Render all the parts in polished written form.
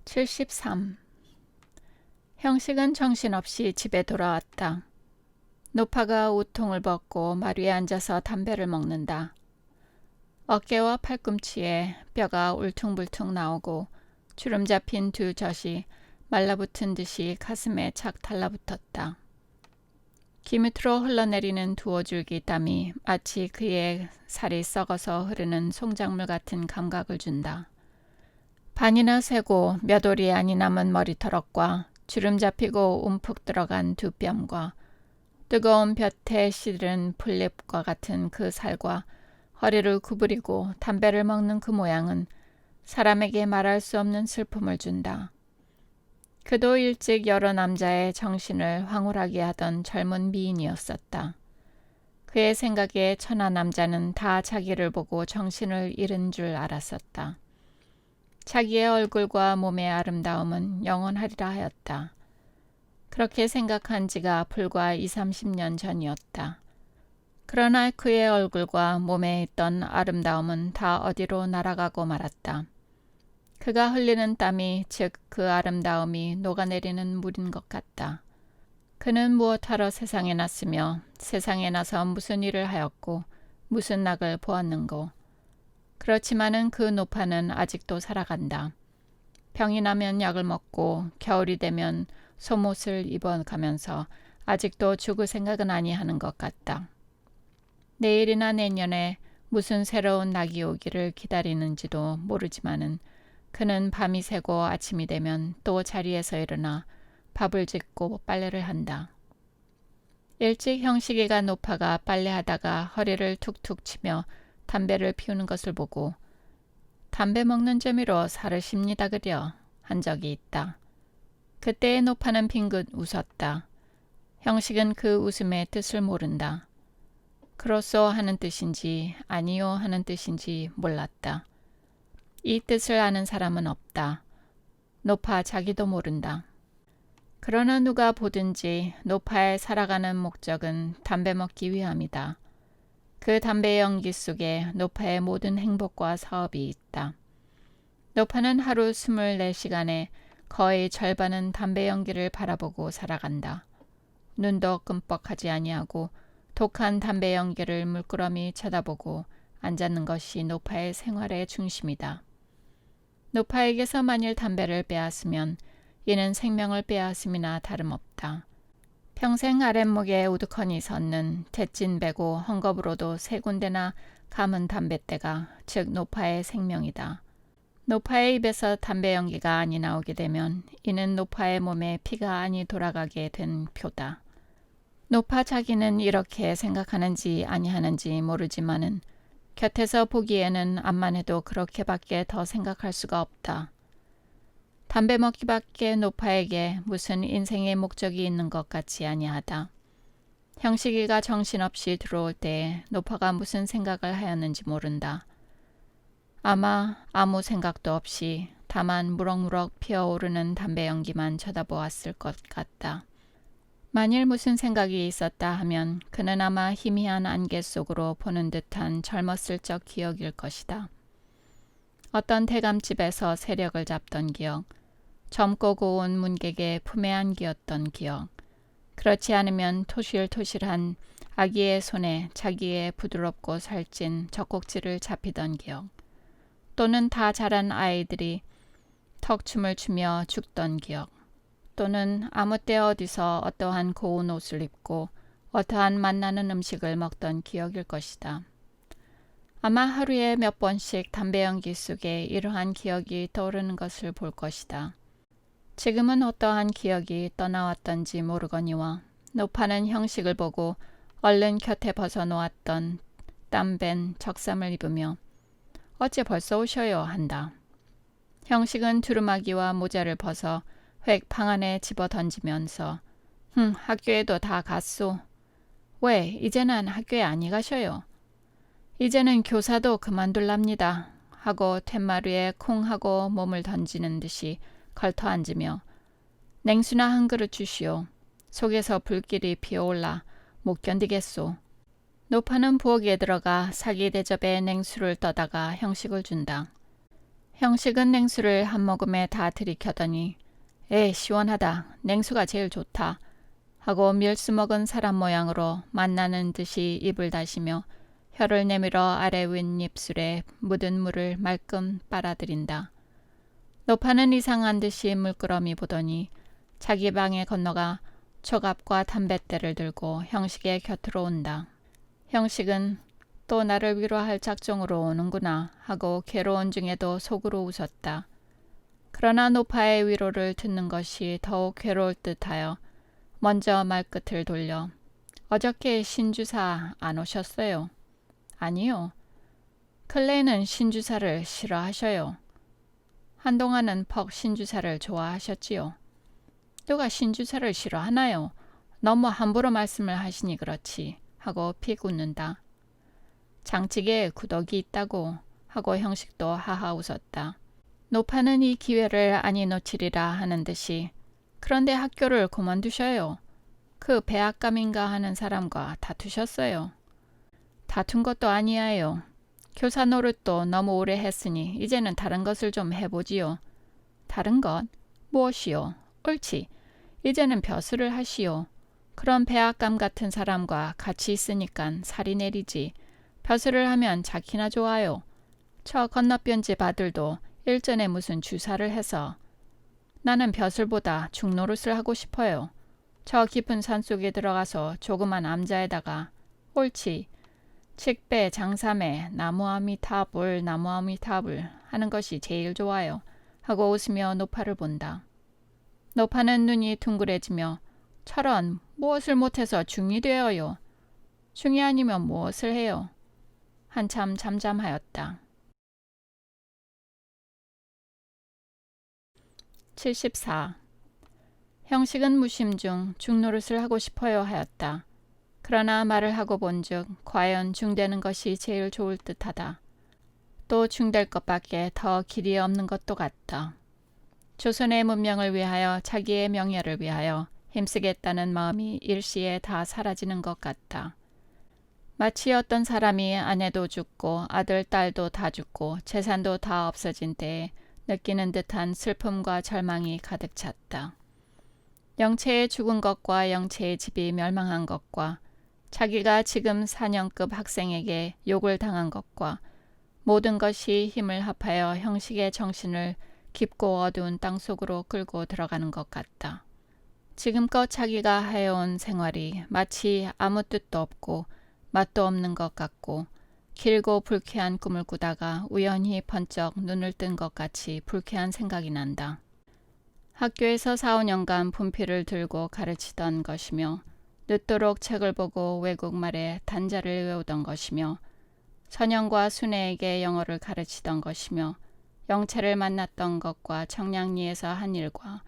73. 형식은 정신없이 집에 돌아왔다. 노파가 옷통을 벗고 말 위에 앉아서 담배를 먹는다. 어깨와 팔꿈치에 뼈가 울퉁불퉁 나오고 주름 잡힌 두 젖이 말라붙은 듯이 가슴에 착 달라붙었다. 귀 밑으로 흘러내리는 두어 줄기 땀이 마치 그의 살이 썩어서 흐르는 송작물 같은 감각을 준다. 반이나 새고 몇 올이 아니 남은 머리털럭과 주름 잡히고 움푹 들어간 두 뺨과 뜨거운 볕에 시드른 풀잎과 같은 그 살과 허리를 구부리고 담배를 먹는 그 모양은 사람에게 말할 수 없는 슬픔을 준다. 그도 일찍 여러 남자의 정신을 황홀하게 하던 젊은 미인이었었다. 그의 생각에 천하 남자는 다 자기를 보고 정신을 잃은 줄 알았었다. 자기의 얼굴과 몸의 아름다움은 영원하리라 하였다. 그렇게 생각한 지가 불과 20-30년 전이었다. 그러나 그의 얼굴과 몸에 있던 아름다움은 다 어디로 날아가고 말았다. 그가 흘리는 땀이 즉 그 아름다움이 녹아내리는 물인 것 같다. 그는 무엇하러 세상에 났으며 세상에 나서 무슨 일을 하였고 무슨 낙을 보았는고. 그렇지만은 그 노파는 아직도 살아간다. 병이 나면 약을 먹고 겨울이 되면 솜옷을 입어가면서 아직도 죽을 생각은 아니하는 것 같다. 내일이나 내년에 무슨 새로운 낙이 오기를 기다리는지도 모르지만은 그는 밤이 새고 아침이 되면 또 자리에서 일어나 밥을 짓고 빨래를 한다. 일찍 형식이가 노파가 빨래하다가 허리를 툭툭 치며 담배를 피우는 것을 보고 담배 먹는 재미로 살을 씹니다 그려 한 적이 있다. 그때의 노파는 빙긋 웃었다. 형식은 그 웃음의 뜻을 모른다. 그로소 하는 뜻인지 아니요 하는 뜻인지 몰랐다. 이 뜻을 아는 사람은 없다. 노파 자기도 모른다. 그러나 누가 보든지 노파의 살아가는 목적은 담배 먹기 위함이다. 그 담배 연기 속에 노파의 모든 행복과 사업이 있다. 노파는 하루 24시간에 거의 절반은 담배 연기를 바라보고 살아간다. 눈도 끔뻑하지 아니하고 독한 담배 연기를 물끄러미 쳐다보고 앉았는 것이 노파의 생활의 중심이다. 노파에게서 만일 담배를 빼앗으면 이는 생명을 빼앗음이나 다름없다. 평생 아랫목에 우두커니 섰는 대찐배고 헝겊으로도 3군데나 감은 담뱃대가 즉 노파의 생명이다. 노파의 입에서 담배 연기가 아니 나오게 되면 이는 노파의 몸에 피가 아니 돌아가게 된 표다. 노파 자기는 이렇게 생각하는지 아니하는지 모르지만은 곁에서 보기에는 암만 해도 그렇게밖에 더 생각할 수가 없다. 담배 먹기밖에 노파에게 무슨 인생의 목적이 있는 것 같지 아니하다. 형식이가 정신없이 들어올 때에 노파가 무슨 생각을 하였는지 모른다. 아마 아무 생각도 없이 다만 무럭무럭 피어오르는 담배 연기만 쳐다보았을 것 같다. 만일 무슨 생각이 있었다 하면 그는 아마 희미한 안개 속으로 보는 듯한 젊었을 적 기억일 것이다. 어떤 대감집에서 세력을 잡던 기억, 젊고 고운 문객의 품에 안기었던 기억, 그렇지 않으면 토실토실한 아기의 손에 자기의 부드럽고 살찐 젖꼭지를 잡히던 기억, 또는 다 자란 아이들이 턱춤을 추며 죽던 기억, 또는 아무 때 어디서 어떠한 고운 옷을 입고 어떠한 맛나는 음식을 먹던 기억일 것이다. 아마 하루에 몇 번씩 담배 연기 속에 이러한 기억이 떠오르는 것을 볼 것이다. 지금은 어떠한 기억이 떠나왔던지 모르거니와 노파는 형식을 보고 얼른 곁에 벗어놓았던 땀밴 적삼을 입으며 어째 벌써 오셔요 한다. 형식은 두루마기와 모자를 벗어 획 방 안에 집어 던지면서 학교에도 다 갔소. 왜 이제는 학교에 아니 가셔요. 이제는 교사도 그만둘랍니다 하고 툇마루에 콩 하고 몸을 던지는 듯이 걸터 앉으며 냉수나 한 그릇 주시오. 속에서 불길이 피어올라 못 견디겠소. 노파는 부엌에 들어가 사기 대접에 냉수를 떠다가 형식을 준다. 형식은 냉수를 한 모금에 다 들이켜더니 시원하다. 냉수가 제일 좋다. 하고 밀수 먹은 사람 모양으로 만나는 듯이 입을 다시며 혀를 내밀어 아래 윗입술에 묻은 물을 말끔 빨아들인다. 노파는 이상한 듯이 물끄러미 보더니 자기 방에 건너가 초갑과 담뱃대를 들고 형식의 곁으로 온다. 형식은 또 나를 위로할 작정으로 오는구나 하고 괴로운 중에도 속으로 웃었다. 그러나 노파의 위로를 듣는 것이 더욱 괴로울 듯하여 먼저 말끝을 돌려 어저께 신주사 안 오셨어요? 아니요. 클레이는 신주사를 싫어하셔요. 한동안은 퍽 신주사를 좋아하셨지요. 누가 신주사를 싫어하나요? 너무 함부로 말씀을 하시니 그렇지 하고 픽 웃는다. 장치계에 구덕이 있다고 하고 형식도 하하 웃었다. 노파는 이 기회를 아니 놓치리라 하는 듯이 그런데 학교를 그만두셔요. 그 배악감인가 하는 사람과 다투셨어요. 다툰 것도 아니에요. 교사 노릇도 너무 오래 했으니 이제는 다른 것을 좀 해보지요. 다른 것? 무엇이요? 옳지. 이제는 벼슬을 하시오. 그런 배악감 같은 사람과 같이 있으니깐 살이 내리지. 벼슬을 하면 자기나 좋아요. 저 건너편 집 아들도 일전에 무슨 주사를 해서 나는 벼슬보다 중노릇을 하고 싶어요. 저 깊은 산속에 들어가서 조그만 암자에다가 옳지. 칡배 장삼에 나무아미타불 나무아미타불 하는 것이 제일 좋아요. 하고 웃으며 노파를 본다. 노파는 눈이 둥그레지며 철원 무엇을 못해서 중이 되어요. 중이 아니면 무엇을 해요. 한참 잠잠하였다. 74. 형식은 무심 중 중노릇을 하고 싶어요 하였다. 그러나 말을 하고 본즉 과연 중되는 것이 제일 좋을 듯하다. 또 중될 것밖에 더 길이 없는 것도 같다. 조선의 문명을 위하여 자기의 명예를 위하여 힘쓰겠다는 마음이 일시에 다 사라지는 것 같다. 마치 어떤 사람이 아내도 죽고 아들, 딸도 다 죽고 재산도 다 없어진 때에 느끼는 듯한 슬픔과 절망이 가득 찼다. 영체의 죽은 것과 영체의 집이 멸망한 것과 자기가 지금 4년급 학생에게 욕을 당한 것과 모든 것이 힘을 합하여 형식의 정신을 깊고 어두운 땅속으로 끌고 들어가는 것 같다. 지금껏 자기가 해온 생활이 마치 아무 뜻도 없고 맛도 없는 것 같고 길고 불쾌한 꿈을 꾸다가 우연히 번쩍 눈을 뜬 것 같이 불쾌한 생각이 난다. 학교에서 4, 5년간 분필을 들고 가르치던 것이며 늦도록 책을 보고 외국말에 단자를 외우던 것이며 선영과 순애에게 영어를 가르치던 것이며 영채를 만났던 것과 청량리에서 한 일과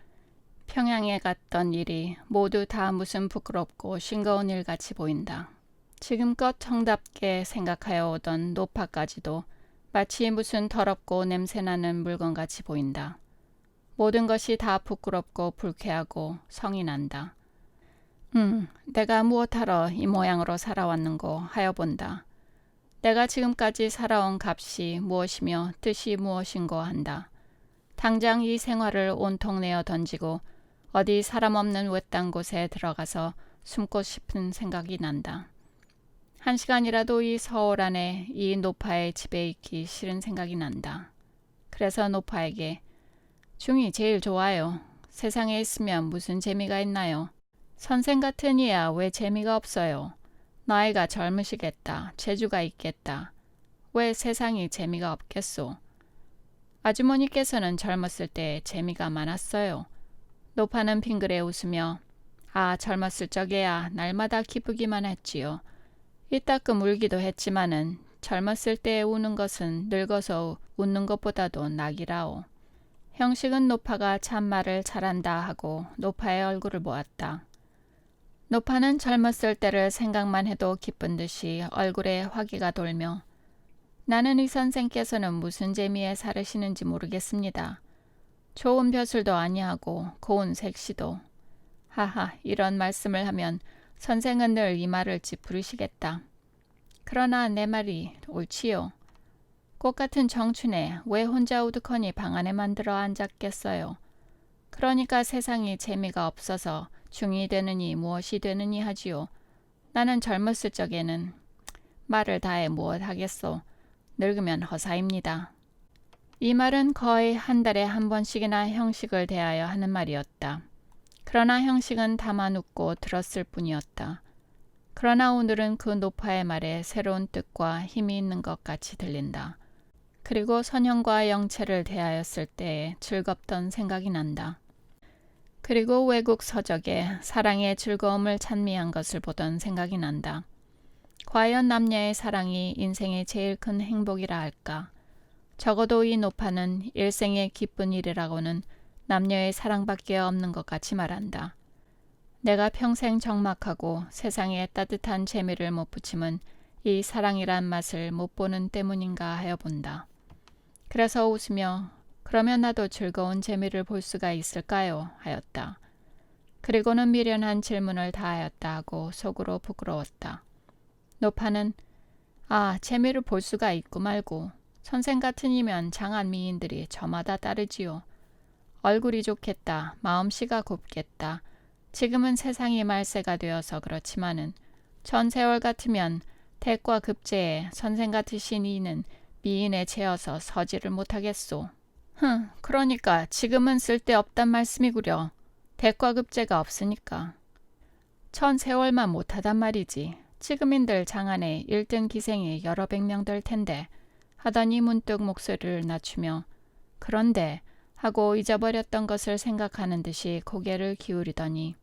평양에 갔던 일이 모두 다 무슨 부끄럽고 싱거운 일같이 보인다. 지금껏 정답게 생각하여 오던 노파까지도 마치 무슨 더럽고 냄새나는 물건같이 보인다. 모든 것이 다 부끄럽고 불쾌하고 성이 난다. 내가 무엇하러 이 모양으로 살아왔는고 하여 본다. 내가 지금까지 살아온 값이 무엇이며 뜻이 무엇인고 한다. 당장 이 생활을 온통 내어 던지고 어디 사람 없는 외딴 곳에 들어가서 숨고 싶은 생각이 난다. 1시간이라도 이 서울 안에 이 노파의 집에 있기 싫은 생각이 난다. 그래서 노파에게 중이 제일 좋아요. 세상에 있으면 무슨 재미가 있나요? 선생 같은 이야 왜 재미가 없어요? 나이가 젊으시겠다. 재주가 있겠다. 왜 세상이 재미가 없겠소? 아주머니께서는 젊었을 때 재미가 많았어요. 노파는 빙그레 웃으며 젊었을 적에야 날마다 기쁘기만 했지요. 이따금 울기도 했지만은 젊었을 때 우는 것은 늙어서 웃는 것보다도 낙이라오. 형식은 노파가 참말을 잘한다 하고 노파의 얼굴을 보았다. 노파는 젊었을 때를 생각만 해도 기쁜 듯이 얼굴에 화기가 돌며 나는 이 선생께서는 무슨 재미에 살으시는지 모르겠습니다. 좋은 벼슬도 아니하고 고운 색시도. 하하, 이런 말씀을 하면 선생은 늘 이 말을 찌푸리시겠다. 그러나 내 말이 옳지요. 꽃같은 청춘에 왜 혼자 우두커니 방 안에 만들어 앉았겠어요. 그러니까 세상이 재미가 없어서 중이 되느니 무엇이 되느니 하지요. 나는 젊었을 적에는 말을 다해 무엇 하겠소. 늙으면 허사입니다. 이 말은 거의 한 달에 한 번씩이나 형식을 대하여 하는 말이었다. 그러나 형식은 다만 웃고 들었을 뿐이었다. 그러나 오늘은 그 노파의 말에 새로운 뜻과 힘이 있는 것 같이 들린다. 그리고 선형과 영체를 대하였을 때에 즐겁던 생각이 난다. 그리고 외국 서적에 사랑의 즐거움을 찬미한 것을 보던 생각이 난다. 과연 남녀의 사랑이 인생의 제일 큰 행복이라 할까? 적어도 이 노파는 일생의 기쁜 일이라고는 남녀의 사랑밖에 없는 것 같이 말한다. 내가 평생 적막하고 세상에 따뜻한 재미를 못 붙임은 이 사랑이란 맛을 못 보는 때문인가 하여 본다. 그래서 웃으며 그러면 나도 즐거운 재미를 볼 수가 있을까요? 하였다. 그리고는 미련한 질문을 다하였다 하고 속으로 부끄러웠다. 노파는 재미를 볼 수가 있고 말고 선생 같은 이면 장한 미인들이 저마다 따르지요. 얼굴이 좋겠다. 마음씨가 곱겠다. 지금은 세상이 말세가 되어서 그렇지만은 전 세월 같으면 대과 급제에 선생 같으신 이는 미인에 채어서 서지를 못하겠소. 그러니까 지금은 쓸데없단 말씀이구려. 대과 급제가 없으니까. 천 세월만 못하단 말이지. 지금인들 장안에 1등 기생이 여러 100명 될 텐데 하더니 문득 목소리를 낮추며 그런데 하고 잊어버렸던 것을 생각하는 듯이 고개를 기울이더니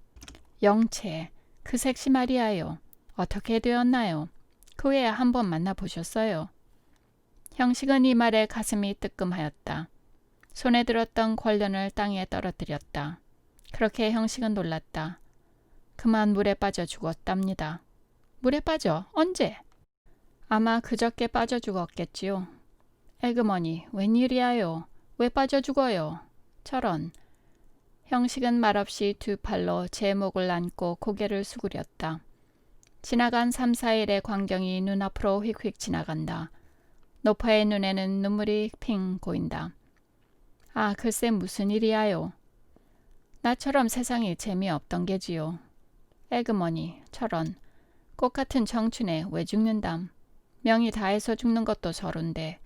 영채, 그 색시 말이야요. 어떻게 되었나요? 그 외에 한번 만나보셨어요? 형식은 이 말에 가슴이 뜨끔하였다. 손에 들었던 권련을 땅에 떨어뜨렸다. 그렇게 형식은 놀랐다. 그만 물에 빠져 죽었답니다. 물에 빠져? 언제? 아마 그저께 빠져 죽었겠지요. 에그머니, 웬일이야요? 왜 빠져 죽어요? 저런. 형식은 말없이 두 팔로 제 목을 안고 고개를 수그렸다. 지나간 3, 4일의 광경이 눈앞으로 휙휙 지나간다. 노파의 눈에는 눈물이 핑 고인다. 글쎄 무슨 일이야요? 나처럼 세상이 재미없던 게지요. 에그머니, 저런. 꽃같은 청춘에 왜 죽는담? 명이 다해서 죽는 것도 서른데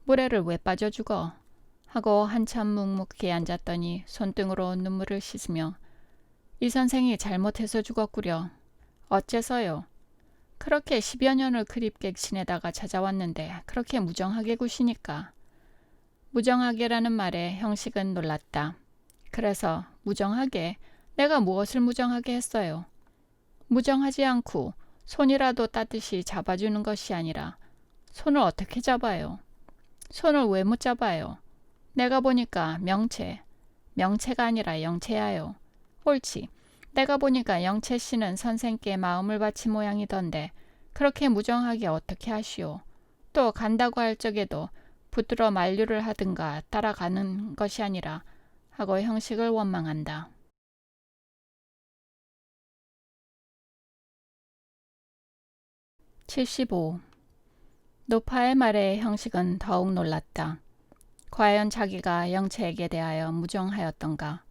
물에를 왜 빠져 죽어? 하고 한참 묵묵히 앉았더니 손등으로 눈물을 씻으며 이 선생이 잘못해서 죽었구려. 어째서요? 그렇게 10여 년을 그립게 지내다가 찾아왔는데 그렇게 무정하게 구시니까. 무정하게라는 말에 형식은 놀랐다. 그래서 무정하게? 내가 무엇을 무정하게 했어요? 무정하지 않고 손이라도 따뜻이 잡아주는 것이 아니라 손을 어떻게 잡아요? 손을 왜 못 잡아요? 내가 보니까 명체가 아니라 영체야요. 옳지. 내가 보니까 영채 씨는 선생께 마음을 바친 모양이던데 그렇게 무정하게 어떻게 하시오. 또 간다고 할 적에도 붙들어 만류를 하든가 따라가는 것이 아니라 하고 형식을 원망한다. 75. 노파의 말에 형식은 더욱 놀랐다. 과연 자기가 영채에게 대하여 무정하였던가.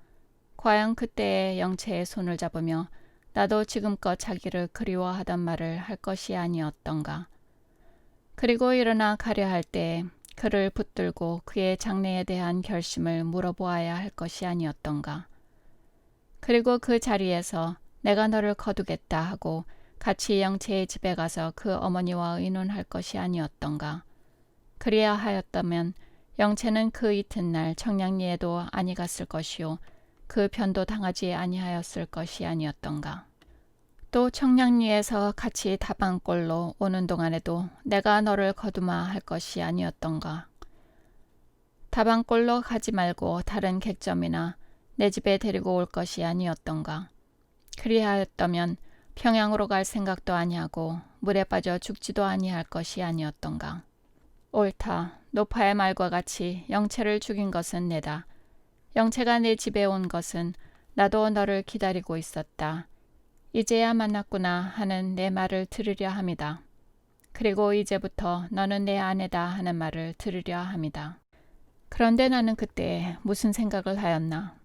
과연 그때의 영채의 손을 잡으며 나도 지금껏 자기를 그리워하던 말을 할 것이 아니었던가. 그리고 일어나 가려 할 때에 그를 붙들고 그의 장래에 대한 결심을 물어보아야 할 것이 아니었던가. 그리고 그 자리에서 내가 너를 거두겠다 하고 같이 영채의 집에 가서 그 어머니와 의논할 것이 아니었던가. 그리야 하였다면 영채는 그 이튿날 청량리에도 아니 갔을 것이요 그 편도 당하지 아니하였을 것이 아니었던가. 또 청량리에서 같이 다방골로 오는 동안에도 내가 너를 거두마 할 것이 아니었던가. 다방골로 가지 말고 다른 객점이나 내 집에 데리고 올 것이 아니었던가. 그리하였다면 평양으로 갈 생각도 아니하고 물에 빠져 죽지도 아니할 것이 아니었던가. 옳다. 노파의 말과 같이 영채를 죽인 것은 내다. 영채가 내 집에 온 것은 나도 너를 기다리고 있었다. 이제야 만났구나 하는 내 말을 들으려 함이다. 그리고 이제부터 너는 내 아내다 하는 말을 들으려 함이다. 그런데 나는 그때 무슨 생각을 하였나.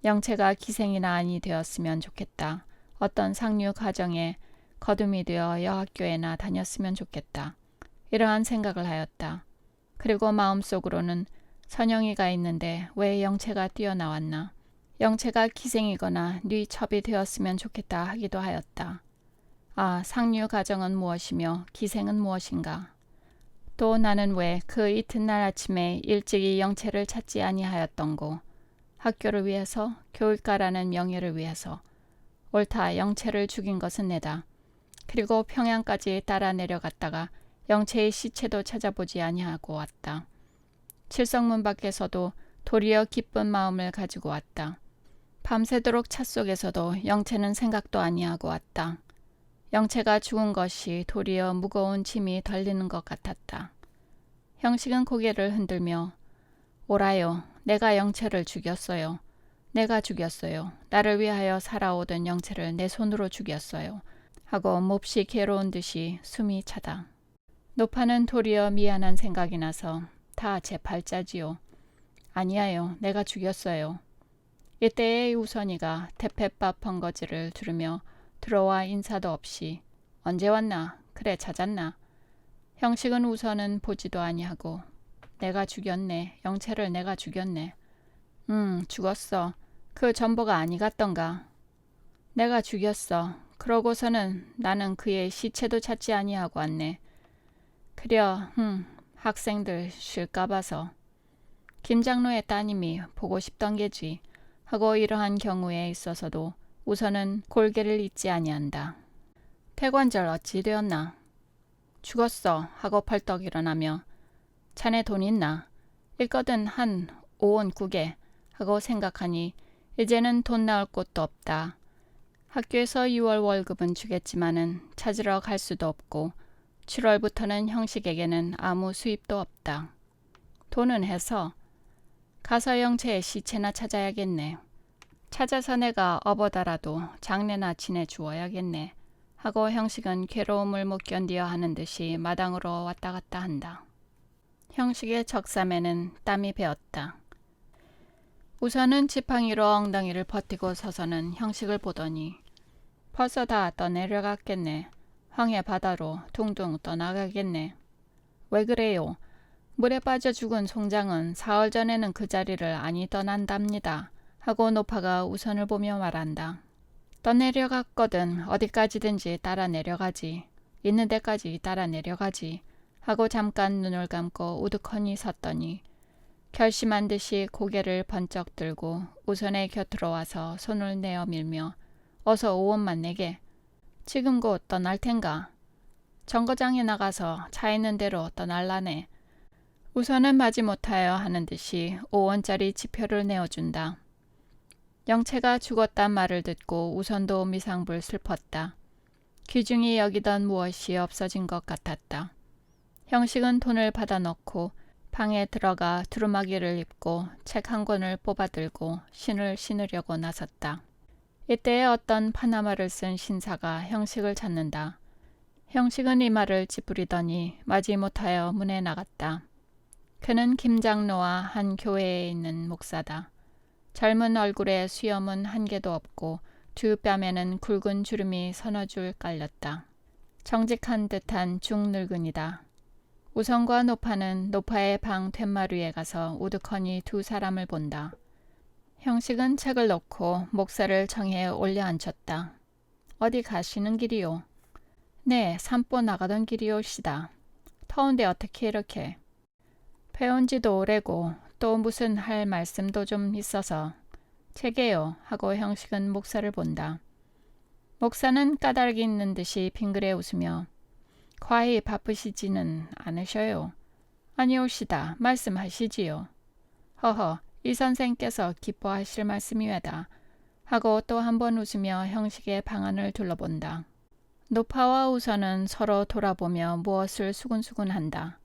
영채가 기생이나 아니 되었으면 좋겠다. 어떤 상류 가정에 거둠이 되어 여학교에나 다녔으면 좋겠다. 이러한 생각을 하였다. 그리고 마음속으로는 선영이가 있는데 왜 영채가 뛰어나왔나. 영채가 기생이거나 네 첩이 되었으면 좋겠다 하기도 하였다. 아, 상류 가정은 무엇이며 기생은 무엇인가. 또 나는 왜 그 이튿날 아침에 일찍이 영채를 찾지 아니하였던고. 학교를 위해서, 교육가라는 명예를 위해서. 옳다, 영채를 죽인 것은 내다. 그리고 평양까지 따라 내려갔다가 영채의 시체도 찾아보지 아니하고 왔다. 칠성문 밖에서도 도리어 기쁜 마음을 가지고 왔다. 밤새도록 차 속에서도 영채는 생각도 아니하고 왔다. 영채가 죽은 것이 도리어 무거운 짐이 덜리는 것 같았다. 형식은 고개를 흔들며 오라요. 내가 영채를 죽였어요. 내가 죽였어요. 나를 위하여 살아오던 영채를 내 손으로 죽였어요. 하고 몹시 괴로운 듯이 숨이 차다. 노파는 도리어 미안한 생각이 나서 다 제 팔자지요. 아니야요. 내가 죽였어요. 이때의 우선이가 대패밥 펑거지를 들으며 들어와 인사도 없이 언제 왔나? 그래 찾았나? 형식은 우선은 보지도 아니하고 내가 죽였네. 영채를 내가 죽였네. 죽었어. 그 전보가 아니 같던가. 내가 죽였어. 그러고서는 나는 그의 시체도 찾지 아니하고 왔네. 그려 학생들 쉴까 봐서. 김장로의 따님이 보고 싶던 게지 하고 이러한 경우에 있어서도 우선은 골개를 잊지 아니한다. 태관절 어찌 되었나? 죽었어 하고 벌떡 일어나며 자네 돈 있나? 일거든 한 5원 9개 하고 생각하니 이제는 돈 나올 곳도 없다. 학교에서 6월 월급은 주겠지만은 찾으러 갈 수도 없고 7월부터는 형식에게는 아무 수입도 없다. 돈은 해서 가서 영채의 시체나 찾아야겠네. 찾아서 내가 업어다라도 장례나 지내주어야겠네. 하고 형식은 괴로움을 못 견디어 하는 듯이 마당으로 왔다 갔다 한다. 형식의 적삼에는 땀이 배었다. 우선은 지팡이로 엉덩이를 버티고 서서는 형식을 보더니 벌써 다 떠내려갔겠네. 황해 바다로 둥둥 떠나가겠네. 왜 그래요? 물에 빠져 죽은 송장은 사흘 전에는 그 자리를 아니 떠난답니다. 하고 노파가 우선을 보며 말한다. 떠내려갔거든 어디까지든지 따라 내려가지. 있는 데까지 따라 내려가지. 하고 잠깐 눈을 감고 우두커니 섰더니 결심한 듯이 고개를 번쩍 들고 우선의 곁으로 와서 손을 내어 밀며 어서 5원만 내게. 지금 곧 떠날 텐가. 정거장에 나가서 차 있는 대로 떠날라네. 우선은 마지못하여 하는 듯이 5원짜리 지표를 내어준다. 영채가 죽었단 말을 듣고 우선도 미상불 슬펐다. 귀중히 여기던 무엇이 없어진 것 같았다. 형식은 돈을 받아넣고 방에 들어가 두루마기를 입고 책 한 권을 뽑아들고 신을 신으려고 나섰다. 이때에 어떤 파나마를 쓴 신사가 형식을 찾는다. 형식은 이 말을 찌푸리더니 마지못하여 문에 나갔다. 그는 김장로와 한 교회에 있는 목사다. 젊은 얼굴에 수염은 한 개도 없고 두 뺨에는 굵은 주름이 서너 줄 깔렸다. 정직한 듯한 중늙은이다. 우선과 노파는 노파의 방 툇마루에 가서 우두커니 두 사람을 본다. 형식은 책을 놓고 목사를 청해에 올려 앉혔다. 어디 가시는 길이요? 네, 산보 나가던 길이올시다. 더운데 어떻게 이렇게? 배운 지도 오래고 또 무슨 할 말씀도 좀 있어서. 제게요 하고 형식은 목사를 본다. 목사는 까닭이 있는 듯이 빙그레 웃으며 과히 바쁘시지는 않으셔요. 아니올시다. 말씀하시지요. 허허 이 선생께서 기뻐하실 말씀이외다. 하고 또 한 번 웃으며 형식의 방안을 둘러본다. 노파와 우선은 서로 돌아보며 무엇을 수군수군한다.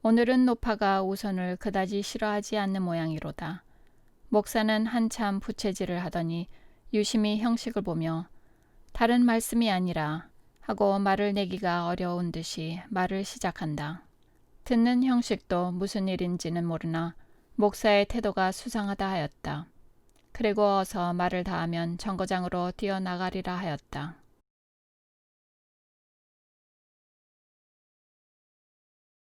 오늘은 노파가 우선을 그다지 싫어하지 않는 모양이로다. 목사는 한참 부채질을 하더니 유심히 형식을 보며 다른 말씀이 아니라 하고 말을 내기가 어려운 듯이 말을 시작한다. 듣는 형식도 무슨 일인지는 모르나 목사의 태도가 수상하다 하였다. 그리고 어서 말을 다하면 정거장으로 뛰어나가리라 하였다.